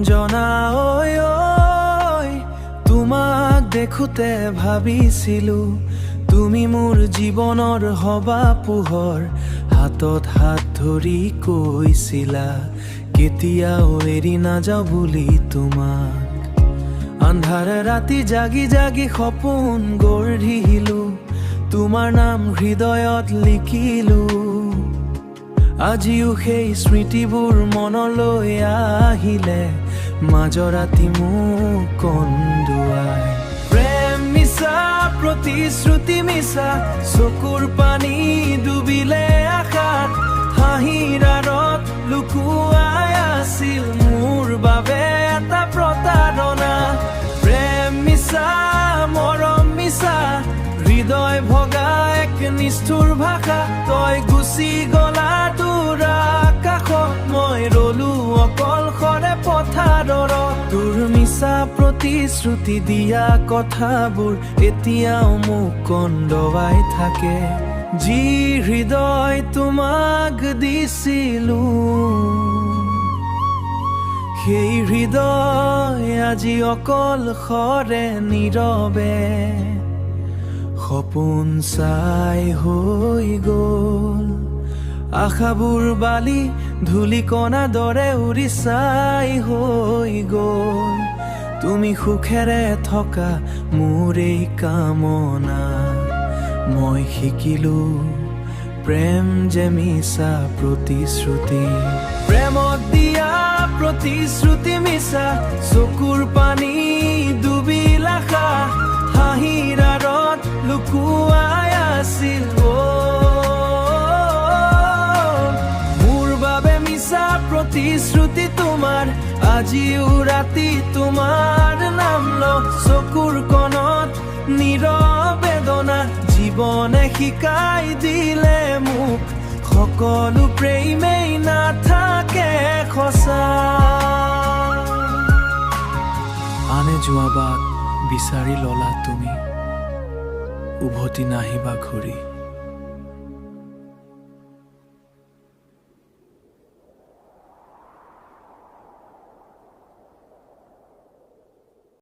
অঞ্জনা ঐ ঐ তোমাক দেখোতে ভাবিছিলো তুমি মোৰ জীৱনৰ হবা পোহৰ হাতত হাত ধৰি কৈছিলা কেতিয়াও এৰি নাযাওঁ বুলি তোমাক আন্ধাৰ ৰাতি জাগি জাগি সপোন গঢ়িলো তোমাৰ নাম হৃদয়ত লিখিলো আজিও সেই স্মৃতিবোৰ মনলৈ আহিলে মাজৰাতি মোক কন্দুৱাই প্ৰেম মিছা প্ৰতিশ্ৰুতি মিছা চকুৰ পানী ডুবিলে আশাত হাঁহিৰ আঁৰত লুকুৱাই আছিল মোৰ বাবে এটা প্ৰতাৰণা প্ৰেম মিছা মৰম মিছা হৃদয় ভগা এক নিষ্ঠুৰ ভাষা তই গুচি গলা দূৰ আকাশত মই ৰলো অকলশৰে পথাৰৰ তোৰ মিছা প্ৰতিশ্ৰুতি দিয়া কথাবোৰ এতিয়াও মোক কন্দুৱাই থাকে যি হৃদয় তোমাক দিছিলো সেই হৃদয় আজি অকলশৰে নীৰৱে সপোন চাই হৈ গ'ল আশাবোৰ বালি ধূলিকণা দৰে উৰি চাই হৈ গ'ল তুমি সুখেৰে থকা মোৰ এই কামনা মই শিকিলো প্ৰেম যে মিছা প্ৰতিশ্ৰুতি প্ৰেমত দিয়া প্ৰতিশ্ৰুতি মিছা চকুৰ পানী ডুবিল আশা হাঁহিৰ আঁৰত লুকুৱাই আছিল মোৰ বাবে মিছা প্ৰতিশ্ৰুতি তোমাৰ আজিও ৰাতি তোমাৰ নাম ল চকুৰ কণত নীৰবেদনা জীৱনে শিকাই দিলে মোক সকলো প্ৰেমেই নাথাকে সঁচা আনে যোৱা বাট বিচাৰি ললা তুমি উভতি নাহিবা ঘূৰি